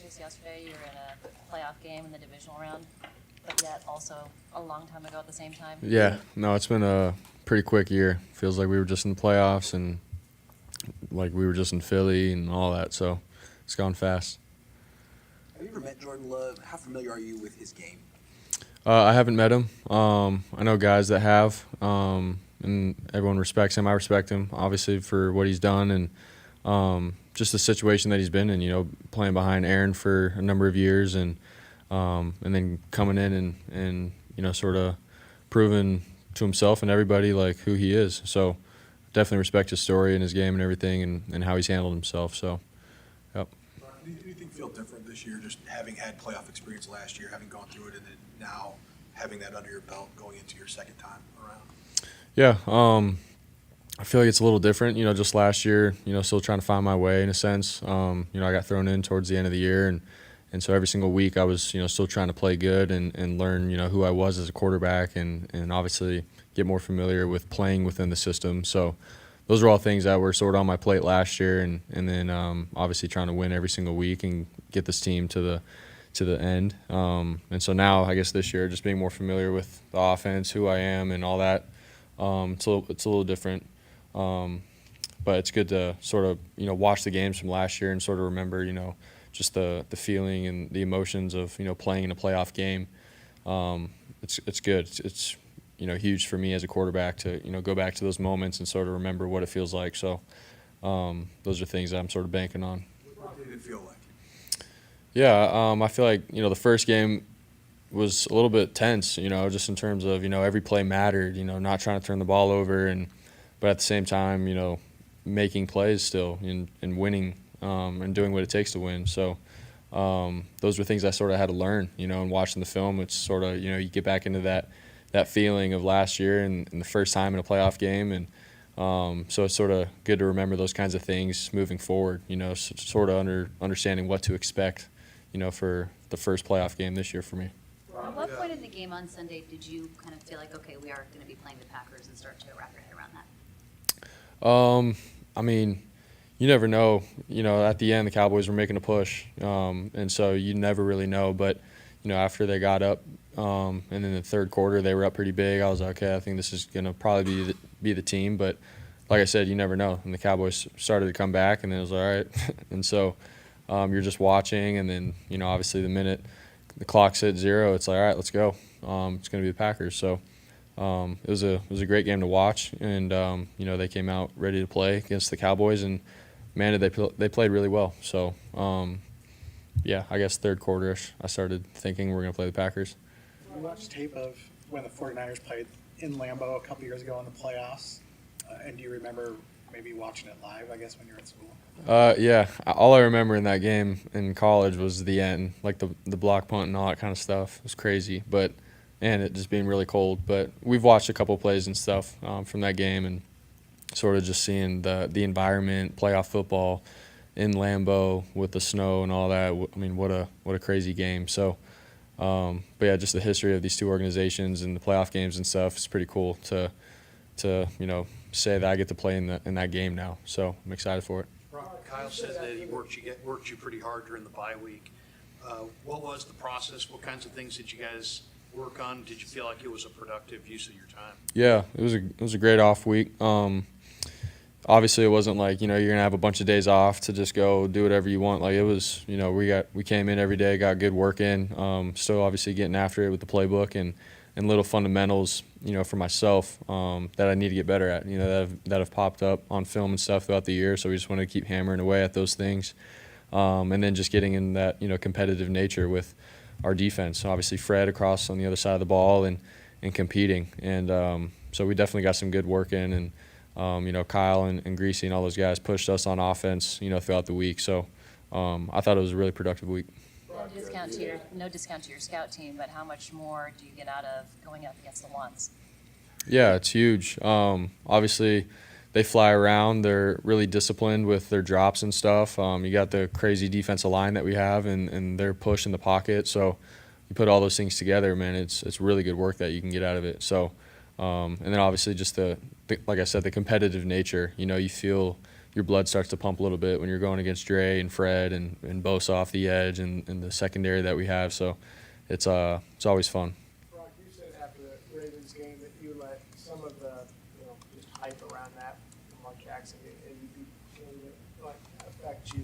just yesterday you were in a playoff game in the divisional round, but yet also a long time ago at the same time. Yeah, no, it's been a pretty quick year. Feels like we were just in the playoffs and like we were just in Philly and all that, so it's gone fast. Have you ever met Jordan Love? How familiar are you with his game? I haven't met him. I know guys that have, and everyone respects him. I respect him, obviously, for what he's done and just the situation that he's been in, playing behind Aaron for a number of years and then coming in and sort of proving to himself and everybody like who he is. So definitely respect his story and his game and everything and how he's handled himself. So, yep. Do you think feel different this year, just having had playoff experience last year, having gone through it, and then now having that under your belt going into your second time around? Yeah, I feel like it's a little different. Just last year, still trying to find my way in a sense. I got thrown in towards the end of the year, and so every single week I was, still trying to play good and learn, who I was as a quarterback and obviously get more familiar with playing within the system. So those are all things that were sort of on my plate last year, and then obviously trying to win every single week and get this team to the end. And so now I guess this year just being more familiar with the offense, who I am, and all that. It's a little different, but it's good to sort of watch the games from last year and sort of remember just the feeling and the emotions of playing in a playoff game. It's good. It's huge for me as a quarterback to go back to those moments and sort of remember what it feels like. So those are things that I'm sort of banking on. What did it feel like? Yeah, I feel like the first game was a little bit tense, just in terms of every play mattered, not trying to turn the ball over, but at the same time making plays still and winning and doing what it takes to win. So those were things I sort of had to learn, and watching the film. It's sort of you get back into that feeling of last year and the first time in a playoff game, and so it's sort of good to remember those kinds of things moving forward. Sort of understanding what to expect, for the first playoff game this year for me. At what point in the game on Sunday did you kind of feel like, okay, we are going to be playing the Packers, and start to wrap your head around that? I mean, you never know. At the end, the Cowboys were making a push, and so you never really know. But after they got up, and in the third quarter they were up pretty big, I was like, okay, I think this is gonna probably be the team. But like I said, you never know. And the Cowboys started to come back, and then it was all right. And so you're just watching, and then obviously the minute the clock's hit 0, it's like, all right, let's go. It's gonna be the Packers. So it was a great game to watch, and they came out ready to play against the Cowboys, and man, did they played really well. So yeah, I guess third quarter-ish, I started thinking we're gonna play the Packers. We watched tape of when the 49ers played in Lambeau a couple years ago in the playoffs, and do you remember maybe watching it live, I guess, when you were at school? Yeah, all I remember in that game in college was the end, like the block punt and all that kind of stuff. It was crazy, and it just being really cold. But we've watched a couple plays and stuff from that game, and sort of just seeing the environment, playoff football in Lambeau with the snow and all that. I mean, what a crazy game. So, but yeah, just the history of these two organizations and the playoff games and stuff is pretty cool to say that I get to play in that game now. So I'm excited for it. Kyle said that he worked you pretty hard during the bye week. What was the process? What kinds of things did you guys work on? Did you feel like it was a productive use of your time? Yeah, it was a great off week. Obviously, it wasn't like you're gonna have a bunch of days off to just go do whatever you want. Like it was, we came in every day, got good work in. Still, obviously, getting after it with the playbook and little fundamentals, for myself that I need to get better at. That have popped up on film and stuff throughout the year. So we just want to keep hammering away at those things, and then just getting in that competitive nature with our defense. So obviously, Fred across on the other side of the ball and competing, and so we definitely got some good work in and. Kyle and Greasy and all those guys pushed us on offense, throughout the week. So I thought it was a really productive week. No discount to your scout team, but how much more do you get out of going up against the ones? Yeah, it's huge. Obviously, they fly around. They're really disciplined with their drops and stuff. You got the crazy defensive line that we have, and their push in the pocket. So you put all those things together, man, it's really good work that you can get out of it. So. And then obviously just like I said, the competitive nature. You your blood starts to pump a little bit when you're going against Dre and Fred and Bosa off the edge and the secondary that we have. So it's always fun. Brock, you said after the Ravens game that you let some of the, just hype around that from Mark Jackson and you like affect you.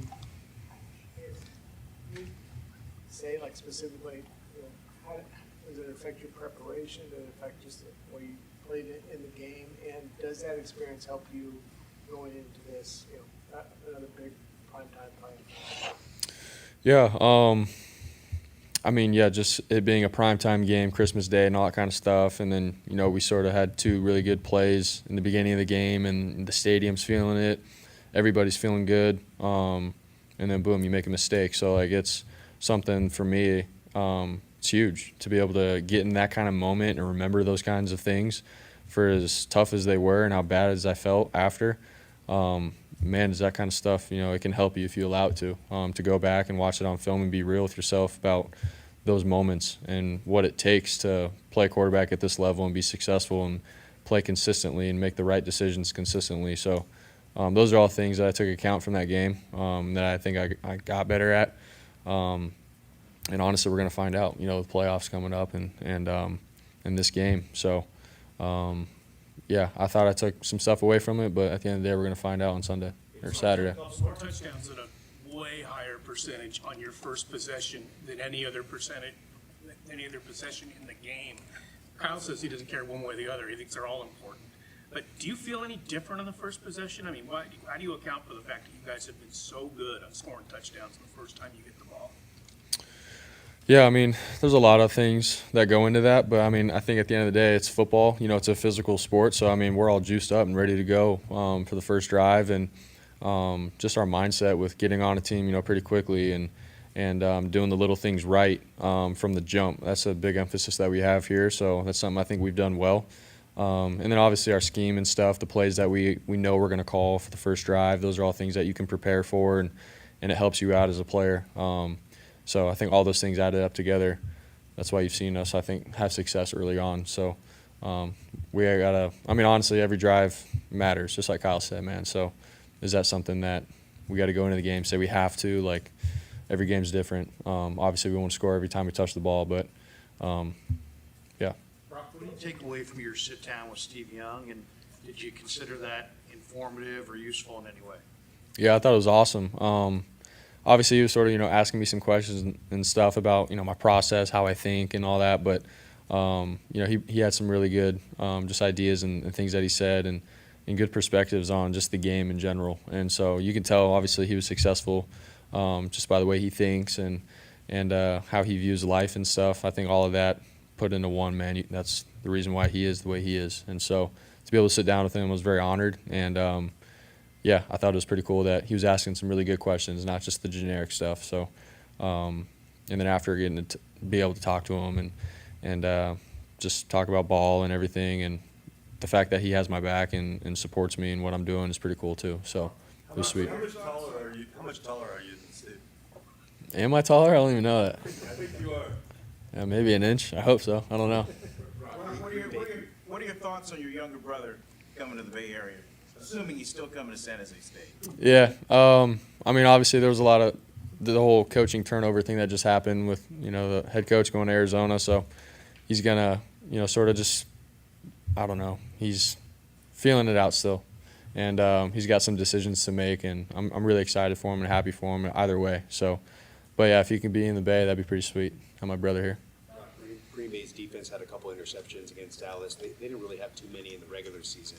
Can you say like specifically, how does it affect your preparation? Does it affect just the way you played it in the game? And does that experience help you going into this, another big primetime play? Yeah. I mean, yeah, just it being a primetime game, Christmas Day and all that kind of stuff. And then, we sort of had 2 really good plays in the beginning of the game and the stadium's feeling it. Everybody's feeling good. And then, boom, you make a mistake. So, it's something for me, it's huge to be able to get in that kind of moment and remember those kinds of things for as tough as they were and how bad as I felt after. Man, is that kind of stuff, it can help you if you allow it to go back and watch it on film and be real with yourself about those moments and what it takes to play quarterback at this level and be successful and play consistently and make the right decisions consistently. So those are all things that I took account from that game that I think I got better at. And honestly, we're going to find out, the playoffs coming up and in this game. So, yeah, I thought I took some stuff away from it, but at the end of the day, we're going to find out on Sunday or Saturday. 4 touchdowns at a way higher percentage on your first possession than any other possession in the game. Kyle says he doesn't care one way or the other. He thinks they're all important. But do you feel any different on the first possession? I mean, how do you account for the fact that you guys have been so good on scoring touchdowns the first time you get the ball? Yeah, I mean, there's a lot of things that go into that, but I mean, I think at the end of the day, it's football. It's a physical sport, so I mean, we're all juiced up and ready to go for the first drive, and just our mindset with getting on a team, pretty quickly and doing the little things right from the jump. That's a big emphasis that we have here, so that's something I think we've done well. And then obviously our scheme and stuff, the plays that we know we're going to call for the first drive, those are all things that you can prepare for, and it helps you out as a player. So I think all those things added up together. That's why you've seen us, I think, have success early on. So we got to – I mean, honestly, every drive matters, just like Kyle said, man. So is that something that we got to go into the game, say we have to? Like, every game's different. Obviously, we want to score every time we touch the ball, but, yeah. Brock, what do you take away from your sit-down with Steve Young, and did you consider that informative or useful in any way? Yeah, I thought it was awesome. Obviously, he was sort of, asking me some questions and stuff about, my process, how I think and all that. But, he had some really good just ideas and things that he said and good perspectives on just the game in general. And so you can tell, obviously, he was successful just by the way he thinks and how he views life and stuff. I think all of that put into one, man. That's the reason why he is the way he is. And so to be able to sit down with him, I was very honored. And, yeah, I thought it was pretty cool that he was asking some really good questions, not just the generic stuff. So, and then after getting to be able to talk to him and just talk about ball and everything, and the fact that he has my back and supports me in what I'm doing is pretty cool too. So it was sweet. How much taller are you than Steve? Am I taller? I don't even know that. I think you are. Yeah, maybe an inch. I hope so. I don't know. What are your thoughts on your younger brother coming to the Bay Area? Assuming he's still coming to San Jose State. Yeah. I mean, obviously there was a lot of the whole coaching turnover thing that just happened with, the head coach going to Arizona. So he's going to, sort of just, I don't know, he's feeling it out still. And he's got some decisions to make, and I'm really excited for him and happy for him either way. So, but yeah, if he can be in the Bay, that'd be pretty sweet. Have my brother here. Green Bay's defense had a couple interceptions against Dallas. They didn't really have too many in the regular season.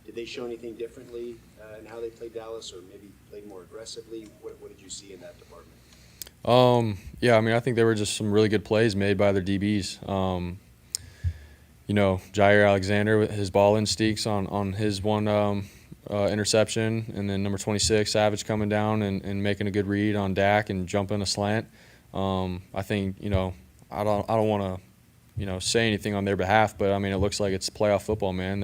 Did they show anything differently in how they played Dallas, or maybe played more aggressively? What did you see in that department? Yeah, I mean, I think there were just some really good plays made by their DBs. Jair Alexander with his ball instincts on his one interception, and then number 26, Savage, coming down and making a good read on Dak and jumping a slant. I think, I don't want to, say anything on their behalf, but I mean, it looks like it's playoff football, man.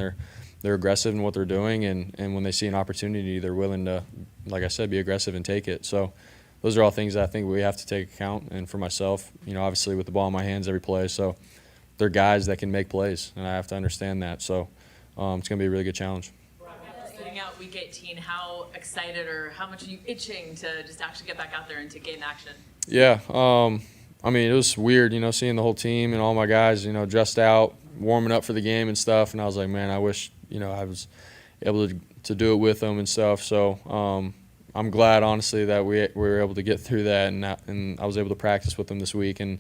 They're aggressive in what they're doing, and when they see an opportunity, they're willing to, like I said, be aggressive and take it. So those are all things that I think we have to take account. And for myself, obviously with the ball in my hands every play, so they're guys that can make plays, and I have to understand that. So it's going to be a really good challenge. Brock, rounding out Week 18, how excited or how much are you itching to just actually get back out there and to gain action? Yeah, I mean, it was weird, seeing the whole team and all my guys, dressed out, warming up for the game and stuff. And I was like, man, I wish, I was able to do it with them and stuff. So I'm glad, honestly, that we were able to get through that, and I was able to practice with them this week, and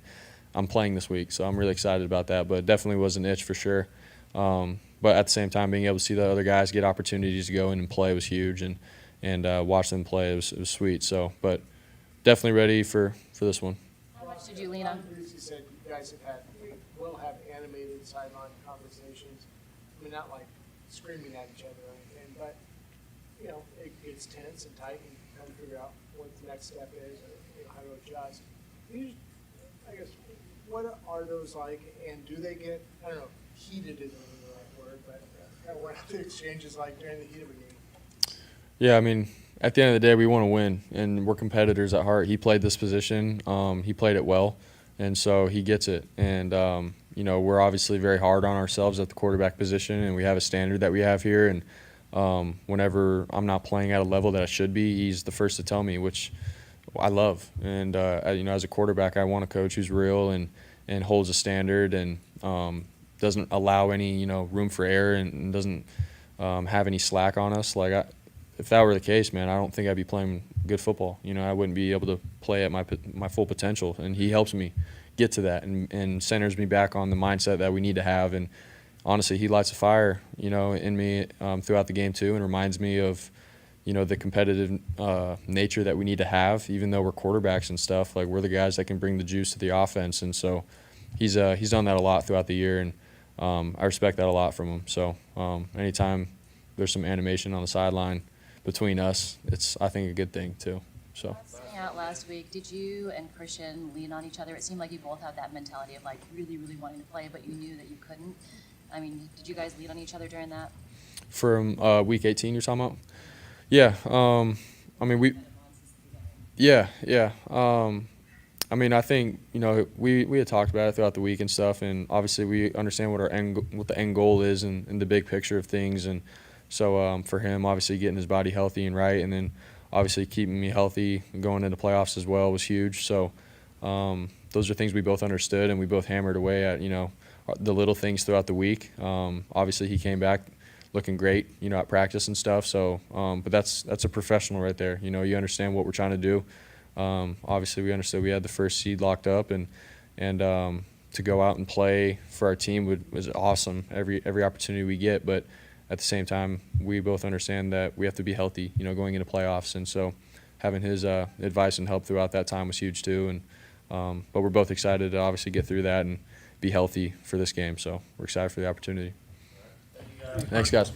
I'm playing this week. So I'm really excited about that. But it definitely was an itch for sure. But at the same time, being able to see the other guys get opportunities to go in and play was huge, and watch them play, it was sweet. So, but definitely ready for this one. How much did you lean on? You said you guys will have animated sideline conversations. I mean, not like screaming at each other or anything, but it gets tense and tight, and trying to figure out what the next step is, or how to adjust. I guess, what are those like, and do they get, I don't know, heated isn't the right word, but what are the exchanges like during the heat of a game? Yeah, I mean, at the end of the day, we want to win, and we're competitors at heart. He played this position. He played it well, and so he gets it. And, we're obviously very hard on ourselves at the quarterback position, and we have a standard that we have here. And whenever I'm not playing at a level that I should be, he's the first to tell me, which I love. And, as a quarterback, I want a coach who's real and holds a standard and doesn't allow any, room for error and doesn't have any slack on us. If that were the case, man, I don't think I'd be playing good football. I wouldn't be able to play at my full potential. And he helps me get to that and centers me back on the mindset that we need to have. And honestly, he lights a fire, in me throughout the game too, and reminds me of, the competitive nature that we need to have, even though we're quarterbacks and stuff. Like, we're the guys that can bring the juice to the offense. And so he's done that a lot throughout the year, and I respect that a lot from him. So anytime there's some animation on the sideline between us, it's, I think, a good thing too. So. Sitting out last week, did you and Christian lean on each other? It seemed like you both had that mentality of really, really wanting to play, but you knew that you couldn't. I mean, did you guys lean on each other during that? From Week 18 you're talking about? Yeah. I mean, Yeah. I mean, I think, we had talked about it throughout the week and stuff, and obviously we understand what the end goal is and the big picture of things. And so for him, obviously getting his body healthy and right, and then obviously keeping me healthy and going into playoffs as well was huge. So those are things we both understood, and we both hammered away at, the little things throughout the week. Obviously he came back looking great, at practice and stuff. So, but that's a professional right there. You understand what we're trying to do. Obviously we understood we had the first seed locked up, and to go out and play for our team was awesome every opportunity we get. But at the same time, we both understand that we have to be healthy, going into playoffs. And so having his advice and help throughout that time was huge too. And but we're both excited to obviously get through that and be healthy for this game. So we're excited for the opportunity. Thanks, guys.